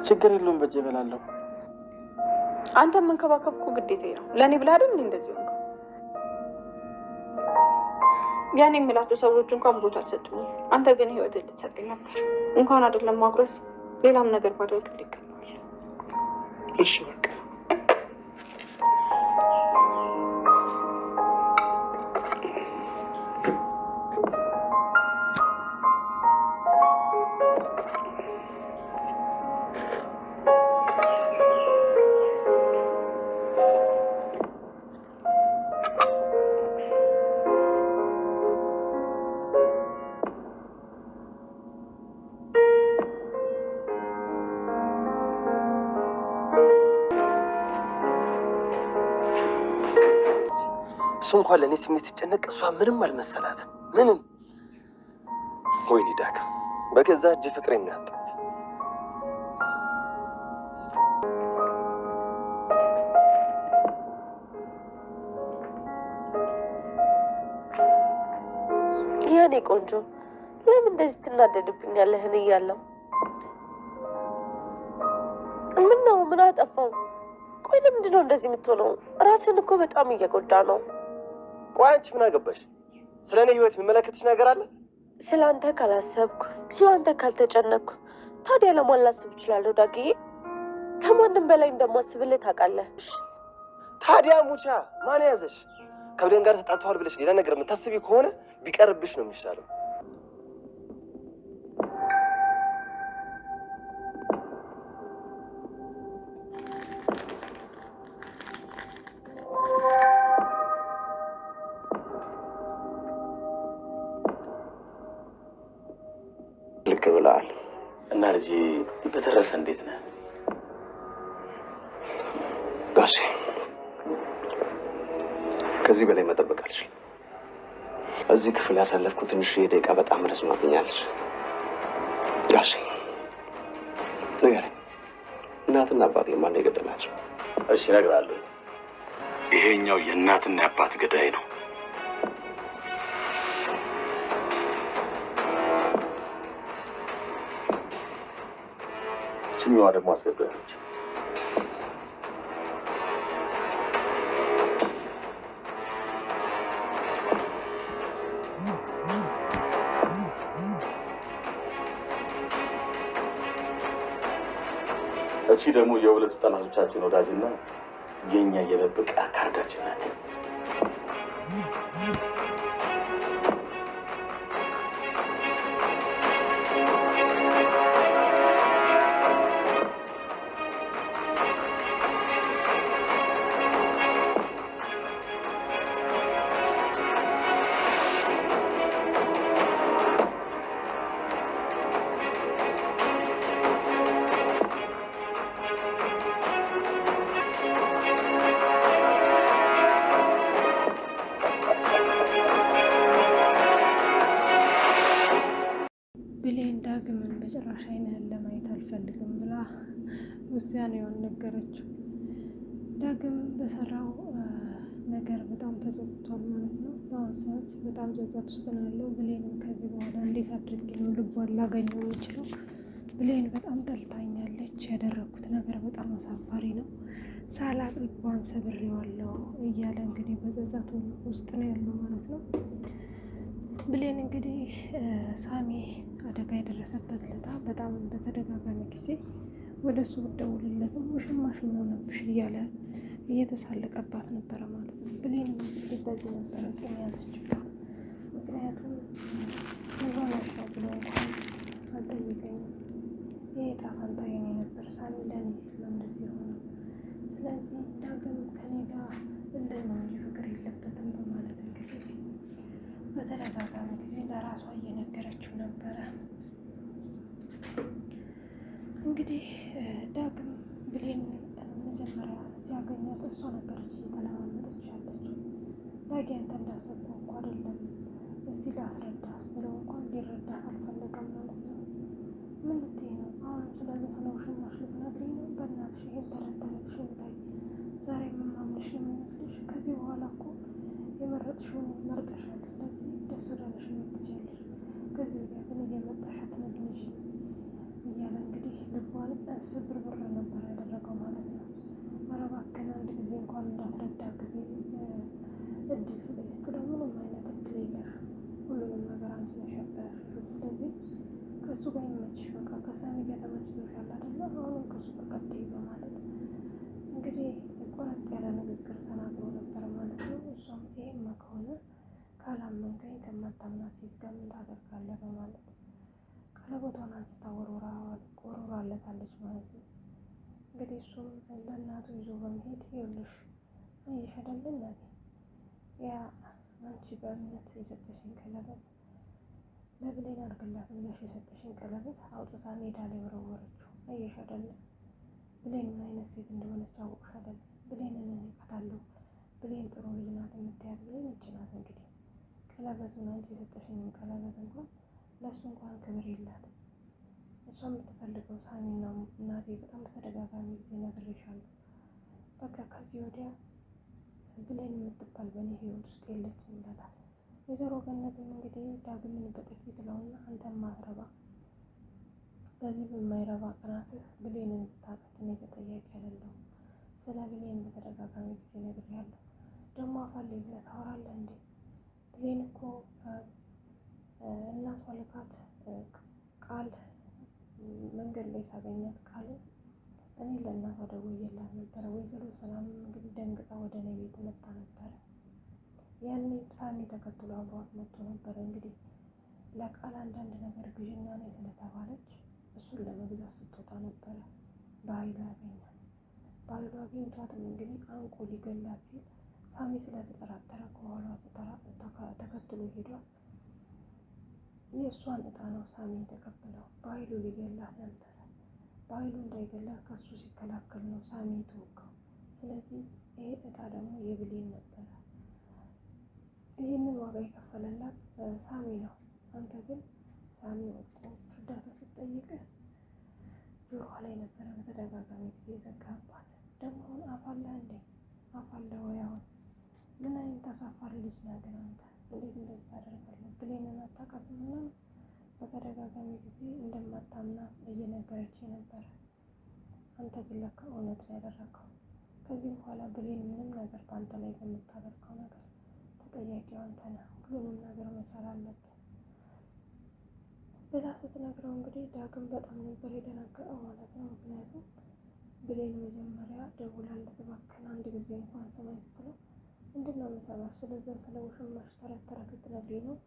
ችግር የለውም በእጄ እበላለሁ። አንተ መንከባከብ እኮ ግዴታዬ ነው። ለእኔ ብለህ አይደል እንደዚህ ሆንከው? ያኔ የምላቸው ሰዎች እንኳን ቦታ አልሰጡኝም። አንተ ግን ህይወትን ልትሰጠኝ ነበር። እንኳን አይደለም ማጉረስ ሌላም ነገር ባደርግልህ ይገባል። እሺ በቃ እሱ እንኳን ለእኔ ስሜት ሲጨነቅ እሷ ምንም አልመሰላት። ምንም። ወይኔ ዳግም፣ በገዛ እጅ ፍቅሬን ነው ያጣሁት። የኔ ቆንጆ ለምን እንደዚህ ትናደድብኛለህ? እኔ እያለሁ ምን ነው? ምን አጠፋው? ቆይ ለምንድን ነው እንደዚህ የምትሆነው? ራስን እኮ በጣም እየጎዳ ነው። ቆይ አንቺ ምን አገባሽ? ስለ እኔ ህይወት የሚመለከትሽ ነገር አለ? ስለ አንተ ካላሰብኩ፣ ስለ አንተ ካልተጨነቅኩ ታዲያ ለማን ላስብ እችላለሁ? ዳግዬ ከማንም በላይ እንደማስብልህ ታውቃለህ። ታዲያ ሙቻ ማን ያዘሽ? ከብደን ጋር ተጣልተዋል ብለሽ ሌላ ነገር የምታስቢ ከሆነ ቢቀርብሽ ነው የሚሻለው። ልክ ብለሃል። እና ልጄ በተረፈ እንዴት ነህ? ጋሼ ከዚህ በላይ መጠበቅ አልችልም። እዚህ ክፍል ያሳለፍኩ ትንሽ ደቂቃ በጣም ረዝማብኛለች። ጋሼ ንገረኝ፣ እናትና አባቴ ማን ነው የገደላቸው? እሺ እነግርሃለሁ። ይሄኛው የእናትና የአባት ገዳይ ነው። ችኛዋ ደግሞ አስገዳዮች። እቺ ደግሞ የሁለቱ ጠላቶቻችን ወዳጅና የኛ የደብቃ ካርዳችን ናት። ብሌን ዳግምን በጭራሽ አይንህን ለማየት አልፈልግም ብላ ውሳኔዋን ነገረችው። ዳግም በሰራው ነገር በጣም ተጸጽቷል ማለት ነው። በአሁኑ ሰዓት በጣም ጸጸት ውስጥ ነው ያለው። ብሌንም ከዚህ በኋላ እንዴት አድርጌ ነው ልቧን ላገኘው የምችለው? ብሌን በጣም ጠልታኛለች። ያደረግኩት ነገር በጣም አሳፋሪ ነው። ሳላቅ ልቧን ሰብሬዋለሁ እያለ እንግዲህ በጸጸቱ ውስጥ ነው ያለው ማለት ነው። ብሌን እንግዲህ ሳሚ አደጋ የደረሰበት ለታ በጣም በተደጋጋሚ ጊዜ ወደ እሱ ብትደውልለትም ውሽማሽ ሆነብሽ እያለ እየተሳለቀባት ነበረ ማለት ነው። ብሌን እንግዲህ በዚህ ነበረ ግን ያዘችው። ምክንያቱም ሆነሽ ነው ብሎ እንኳን አልጠየቀኝም። ይሄ ዕጣ ፈንታ የኔ ነበር፣ ሳሚ ለኔ ሲል ነው እንደዚህ ሆነ። ስለዚህ ዳግም ከኔ ጋር እንደነው እንጂ ፍቅር የለበትም በማለት እንግዲህ በተደጋጋሚ ጊዜ ለራሷ እየነገረችው ነበረ። እንግዲህ ዳግም ብሌን መጀመሪያ ሲያገኛት እሷ ነበረች እየተለማመጠች ያለችው። ዳጊ አንተ እንዳሰብኩ እኮ አይደለም፣ እስቲ ላስረዳ ስትለው እንኳን ሊረዳት አልፈለገም ማለት ነው። ምን ልትይ ነው? አሁንም ስለዚህ ስለ ውሽማሽ ልትነግሪኝ ነው? በእናትሽ ይሄን ተረተረትሽ እንታይ ዛሬ የምማምንሽ የሚመስልሽ? ከዚህ በኋላ እኮ የመረጥሽውን መርጠሻል። ስለዚህ ደስ ወዳለሽ ነው ትችያለሽ። ከዚህ ወዲያ ግን እየመጣሽ አትነዝንሽ እያለ እንግዲህ ልቧን ስብርብር ነበር ያደረገው ማለት ነው። ኧረ እባክህን አንድ ጊዜ እንኳን እንዳስረዳ ጊዜ እድል ስጠኝ ስትለው ምንም አይነት እድል የለሽም፣ ሁሉንም ነገር አንቺ ነሽ ያበላሽሽው። ስለዚህ ከእሱ ጋር ይመችሽ፣ በቃ ከሳሚ ጋር ተመችቶሻል አይደለ? አሁንም ከእሱ ጋር ቀጥይ በማለት እንግዲህ ቆረጥ ያለ ንግግር ተናግሮ ነበር ማለት ነው። እሷም ይሄማ ከሆነ ካላመንከኝ ከማታምናት ሴት ጋር ምን ታደርጋለህ በማለት ቀለበቷን አንስታ ወርውራለታለች ማለት ነው። እንግዲህ እሱም ለእናቱ ይዞ በመሄድ ይኸውልሽ አየሽ አይደለ እናቴ ያ አንቺ በእምነት የሰጠሽኝ ቀለበት ለብሌን አድርግላት ብለሽ የሰጠሽኝ ቀለበት አውጥታ ሜዳ ላይ ወረወረችው። አየሽ አይደለ ብሌን ምን አይነት ሴት እንደሆነች አወቅሽ አይደለ? ብሌንን እንቃታለሁ፣ ብሌን ጥሩ ልጅ ናት የምትያት ብሌን እች ናት። እንግዲህ ቀለበቱን አንቺ የሰጠሽኝን ቀለበት እንኳን ለእሱ እንኳን ክብር የላትም። እሷ የምትፈልገው ሳሚን ነው እናቴ፣ በጣም በተደጋጋሚ ጊዜ ነግሬሻለሁ። በቃ ከዚህ ወዲያ ብሌን የምትባል በእኔ ህይወት ውስጥ የለችም ይላታል። ወይዘሮ ገነትም እንግዲህ ዳግምን በጥፊ ትለውና አንተን ማትረባ በዚህ በማይረባ ቅናትህ ብሌንን ብታጠት እኔ ተጠያቂ አይደለሁም። ስለ ብሌን በተደጋጋሚ ጊዜ ነግሬያለሁ። ደግሞ አፋልኝ ብለህ ታወራለህ እንዴ? ብሌን እኮ እናቷ ልካት ቃል መንገድ ላይ ሳገኛት ቃል እኔ ለእናቷ ደውዬላት ነበረ። ወይዘሮ ሰላምም እንግዲህ ደንግጣ ወደ እኔ ቤት መጣ ነበረ። ያኔ ሳሚ ተከትሎ አብሯት መጥቶ ነበረ። እንግዲህ ለቃል አንዳንድ ነገር ግዥና ነኝ ስለተባለች እሱን ለመግዛት ስትወጣ ነበረ በኃይሉ ያገኛል። በኃይሉ አግኝቷትም እንግዲህ አንቆ ሊገላት ሲል ሳሚ ስለተጠራጠረ ከኋላ ተከትሎ ሄዷል። የእሷን እጣ ነው ሳሚ የተቀበለው። በኃይሉ ሊገላት ነበረ። በኃይሉ እንዳይገላት ከሱ ሲከላከል ነው ሳሚ የተወጋው። ስለዚህ ይሄ እጣ ደግሞ የብሌን ነበረ። ይህንን ዋጋ የከፈለላት ሳሚ ነው። አንተ ግን ሳሚ ወጥቶ እርዳታ ስትጠይቅህ ጆሮዋ ላይ ነበረ በተደጋጋሚ ጊዜ ዘጋባት። ደግሞ አሁን አፋለ እንዴ? አፋለ ወይ? አሁን ምን አይነት አሳፋሪ ልጅ ነህ ግን አንተ! እንዴት እንደዚህ ታደርጋለህ? ብሌንን አታውቃትም እና በተደጋጋሚ ጊዜ እንደማታምናት እየነገረች ነበረ። አንተ ግን ለካ እውነት ነው ያደረገው። ከዚህ በኋላ ብሌን ምንም ነገር በአንተ ላይ በምታደርገው ነገር ተጠያቂው አንተ ነህ። ሁሉንም ነገር መቻል አለብን ብላ ስትነግረው እንግዲህ ዳግም በጣም ነበር የደነገጠው ማለት ነው። ምክንያቱም ብሌን መጀመሪያ ደውላለት እባክህን አንድ ጊዜ እንኳን ስማኝ ስትለው ምንድን ነው የምሰማሽ? ስለዛ ስለ ውሽማሽ ተረት ተረት ልትነግሪኝ ነው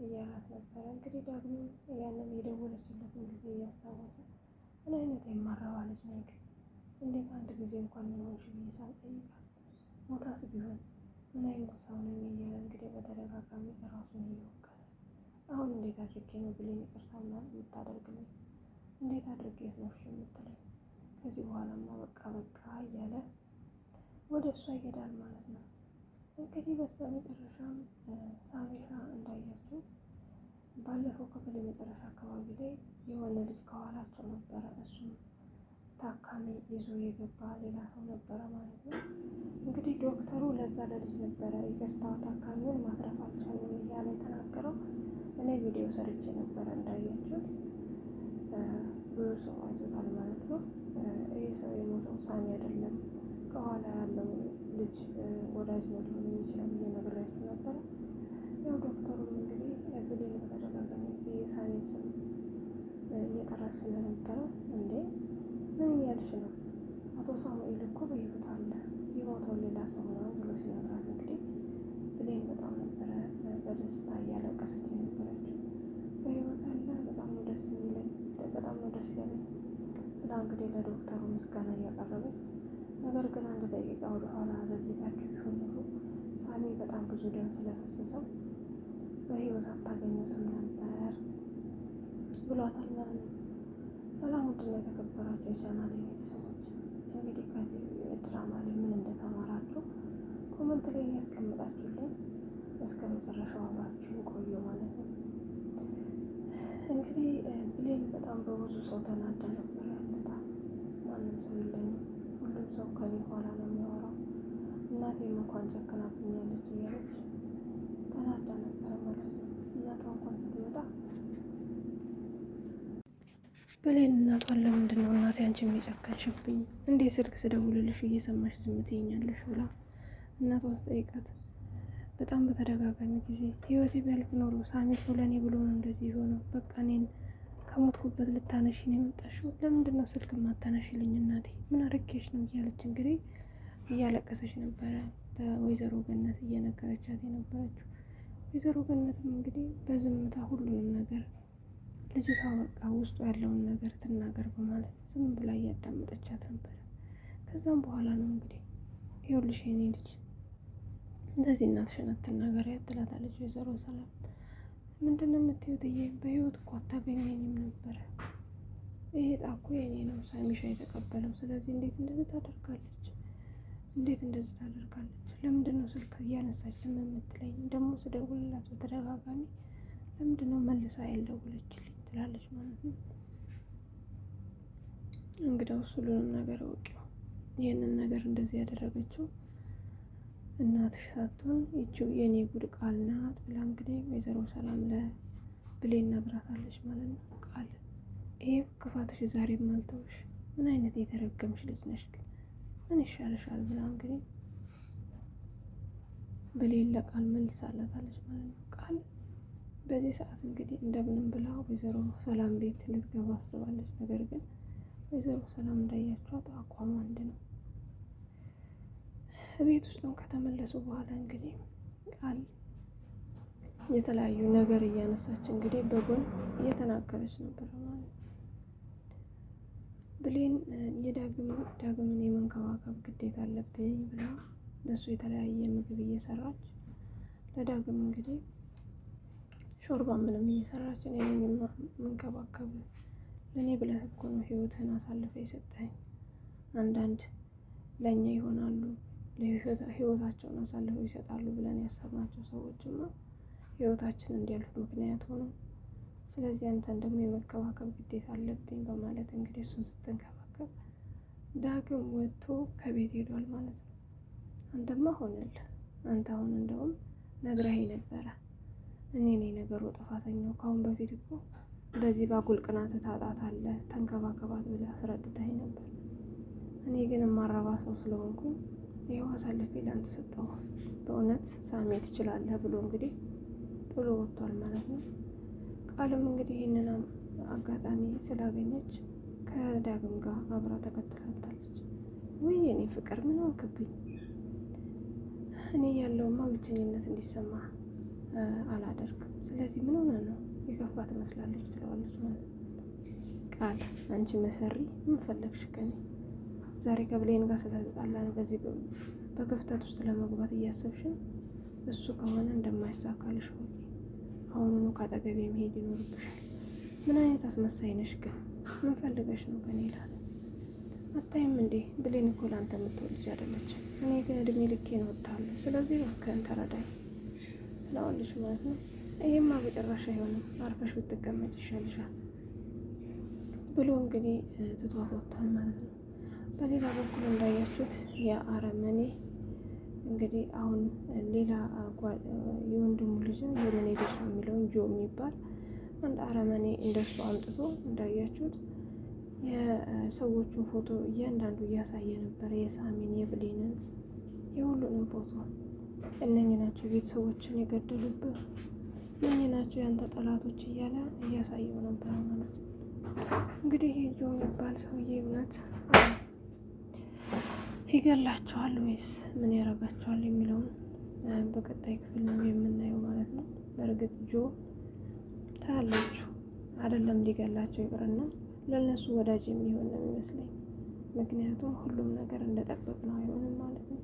እያላት ነበረ። እንግዲህ ዳግም ያንን የደወለችለትን ጊዜ እያስታወሰ ምን አይነት የማረባ ልጅ ነኝ ግን እንዴት አንድ ጊዜ እንኳን ምን ሆንሽ ብዬ ሳልጠይቃት ሞታስ ቢሆን ምን አይነት ሰው ነኝ እያለ እንግዲህ በተደጋጋሚ ራሱን እየወቀሰ አሁን እንዴት አድርጌ ነው ብሌን ይቅርታ ምናምን የምታደርግልኝ? እንዴት አድርጌ ነው እሺ የምትለኝ? ከዚህ በኋላማ በቃ እያለ ወደ እሷ ይሄዳል ማለት ነው። እንግዲህ በስተመጨረሻም ሳሚሻ እንዳያችሁት ባለፈው ክፍል የመጨረሻ አካባቢ ላይ የሆነ ልጅ ከኋላቸው ነበረ። እሱም ታካሚ ይዞ የገባ ሌላ ሰው ነበረ ማለት ነው። እንግዲህ ዶክተሩ ለዛ ለልጅ ነበረ ይቅርታ ታካሚውን ማትረፍ አልቻለም እያለ የተናገረው። እኔ ቪዲዮ ሰርቼ ነበረ እንዳያችሁት፣ ብዙ ሰው አይቶታል ማለት ነው። ይህ ሰው የሞተው ሳሚ አይደለም ከኋላ ያለው ልጅ ወዳጅ ነው ሊሆን የሚችለው ብዬ ነግሬያችሁ ነበረ። ያው ዶክተሩም እንግዲህ ብሌን በተደጋጋሚ ጊዜ የሳሚን ስም እየጠራች ስለነበረ እንዴ ምን እያልሽ ነው? አቶ ሳሙኤል እኮ በሕይወት አለ፣ የሞተው ሌላ ሰው ነው ብሎ ሲነግራት እንግዲህ ብሌን በጣም ነበረ በደስታ እያለቀሰች የነበረችው። በሕይወት አለ፣ በጣም ነው ደስ የሚለኝ፣ በጣም ነው ደስ ያለኝ ብላ እንግዲህ ለዶክተሩ ምስጋና እያቀረበች፣ ነገር ግን አንድ ደቂቃ ወደኋላ ዘግይታችሁ ቢሆን ኖሮ ሳሚ በጣም ብዙ ደም ስለፈሰሰው በሕይወት አታገኙትም ነበር ብሏታል ማለት ነው። ሰላም ውድና የተከበራችሁ የቻናሌ ቤተሰቦች እንግዲህ ከዚህ ድራማ ላይ ምን እንደተማራችሁ ኮመንት ላይ ያስቀምጣችሁልኝ። እስከ መጨረሻው አብራችሁ ቆዩ ማለት ነው። እንግዲህ ብሌን በጣም በብዙ ሰው ተናዳ ነበር ያለታ። ማንም ሰው የለኝም፣ ሁሉም ሰው ከኔ ኋላ ነው የሚያወራው፣ እናቴም እንኳን ጨክናብኛለች እያለች ተናዳ ነበረ ማለት ነው። እናቷ እንኳን ስትመጣ ብሌን እናቷን ለምንድን ነው እናቴ አንቺ የሚጨከንሽብኝ? እንዴት ስልክ ስደውልልሽ እየሰማሽ ዝም ትይኛለሽ? ብላ እናቷን ስጠይቃት በጣም በተደጋጋሚ ጊዜ ህይወቴ ቢያልፍ ኖሮ ሳሚ እኮ ለእኔ ብሎ ነው እንደዚህ የሆነው። በቃ እኔን ከሞትኩበት ልታነሺ ነው የመጣሽው። ለምንድን ነው ስልክ ማታነሺልኝ እናቴ? ምን አድርጌሽ ነው? እያለች እንግዲህ እያለቀሰች ነበረ ለወይዘሮ ገነት እየነገረቻት የነበረችው። ወይዘሮ ገነትም እንግዲህ በዝምታ ሁሉንም ነገር ልጅቷ በቃ ውስጡ ያለውን ነገር ትናገር በማለት ዝም ብላ እያዳመጠቻት ነበረ። ከዛም በኋላ ነው እንግዲህ ይኸውልሽ የኔ ልጅ እንደዚህ እናትሽን አትናገሪያት ትላታለች ወይዘሮ ሰላም። ምንድን ነው የምትይው? ትዬ በህይወት እኮ አታገኘኝም ነበረ። ይሄ ዕጣ እኮ የኔ ነው ሳሚሻ የተቀበለው። ስለዚህ እንዴት እንደዚህ ታደርጋለች? ለምንድን ነው ስልክ እያነሳች ዝም የምትለኝ? ደግሞ ስደውልላት በተደጋጋሚ ለምንድን ነው መልሳ ያልደወለችልኝ? ትላለች ማለት ነው። እንግዲያውስ ሁሉንም ነገር እወቂው። ይህንን ነገር እንደዚህ ያደረገችው እናትሽ ሳትሆን ይቺው የኔ ጉድ ቃል ናት ብላ እንግዲህ ወይዘሮ ሰላም ለብሌን ነግራታለች ማለት ነው። ቃል ይሄ ክፋትሽ ዛሬም አልተውሽ። ምን አይነት የተረገምሽ ልጅ ነሽ ግን ምን ይሻልሻል? ብላ እንግዲህ ብሌን ለቃል መልሳላታለች ማለት ነው። ቃል በዚህ ሰዓት እንግዲህ እንደምንም ብላ ወይዘሮ ሰላም ቤት ልትገባ አስባለች። ነገር ግን ወይዘሮ ሰላም እንዳያቸዋት አቋሙ አንድ ነው። ቤት ውስጥም ከተመለሱ በኋላ እንግዲህ ቃል የተለያዩ ነገር እያነሳች እንግዲህ በጎን እየተናገረች ነበር ማለት ነው። ብሌን ዳግምን የመንከባከብ ግዴታ አለብኝ ብላ ለሱ የተለያየ ምግብ እየሰራች ለዳግም እንግዲህ ሾርባ ምንም እየሰራች እኔ የምንከባከብ ለእኔ ብለህ እኮ ነው ህይወትህን አሳልፈ የሰጠኝ። አንዳንድ ለእኛ ይሆናሉ ህይወታቸውን አሳልፈው ይሰጣሉ ብለን ያሰብናቸው ሰዎችማ ህይወታችን እንዲያልፍ ምክንያት ሆኖ፣ ስለዚህ አንተን ደግሞ የመከባከብ ግዴታ አለብኝ በማለት እንግዲህ እሱን ስትንከባከብ ዳግም ወጥቶ ከቤት ሄዷል ማለት ነው። አንተማ ሆነልህ። አንተ አሁን እንደውም ነግረኸኝ ነበረ እኔ ነኝ ነገሩ ጥፋተኛው። ካሁን በፊት እኮ በዚህ ባጉል ቅናት ታጣታለህ ተንከባከባት ብለህ አስረድተኸኝ ነበር። እኔ ግን የማረባ ሰው ስለሆንኩኝ ይኸው አሳልፌ ላንተ ሰጠው። በእውነት ሳሚ ትችላለህ ብሎ እንግዲህ ጥሎ ወጥቷል ማለት ነው። ቃልም እንግዲህ ይህንን አጋጣሚ ስላገኘች ከዳግም ጋር አብራ ተከትላታለች። ውይ የኔ ፍቅር ምን ሆንክብኝ? እኔ ያለውማ ብቸኝነት እንዲሰማ አላደርግም። ስለዚህ ምን ሆነ ነው የከፋ ትመስላለች ትለዋለች ማለት ነው። ቃል አንቺ መሰሪ ምን ፈለግሽ ከኔ? ዛሬ ከብሌን ጋር ስለተጣላን በዚህ በክፍተት ውስጥ ለመግባት እያሰብሽን እሱ ከሆነ እንደማይሳካልሽ ወቂ። አሁኑኑ ካጠገቤ መሄድ ይኖርብሻል። ምን አይነት አስመሳይ ነሽ ግን? ምን ፈልገሽ ነው ከኔ? ይላል። አታይም እንዴ ብሌን እኮ ላንተ የምትወድ ልጅ አይደለች። እኔ ግን እድሜ ልኬን እወድሃለሁ። ስለዚህ እባክህን ተረዳኝ ትለዋለች ማለት ነው። ይሄማ በጭራሽ አይሆንም፣ አርፈሽ ብትቀመጭ ይሻልሻል ብሎ እንግዲህ ትቷት ወጥቷል ማለት ነው። በሌላ በኩል እንዳያችሁት የአረመኔ እንግዲህ አሁን ሌላ የወንድሙ ልጅ የመኔ ልጅ ነው የሚለውን ጆ የሚባል አንድ አረመኔ እንደሱ አምጥቶ እንዳያችሁት የሰዎቹን ፎቶ እያንዳንዱ እያሳየ ነበረ። የሳሚን፣ የብሌንን፣ የሁሉንም ፎቶ እነኚህ ናቸው ቤተሰቦችን የገደሉብህ፣ እነኚህ ናቸው ያንተ ጠላቶች እያለ እያሳየው ነበረ ማለት ነው። እንግዲህ ይህ ጆ የሚባል ሰውዬ እውነት ይገላቸዋል ወይስ ምን ያደርጋቸዋል የሚለውን በቀጣይ ክፍል ነው የምናየው ማለት ነው። በእርግጥ ጆ ታያላችሁ አይደለም ሊገላቸው ይቅርና ለእነሱ ወዳጅ የሚሆን ነው የሚመስለኝ። ምክንያቱም ሁሉም ነገር እንደጠበቅ ነው አይሆንም ማለት ነው።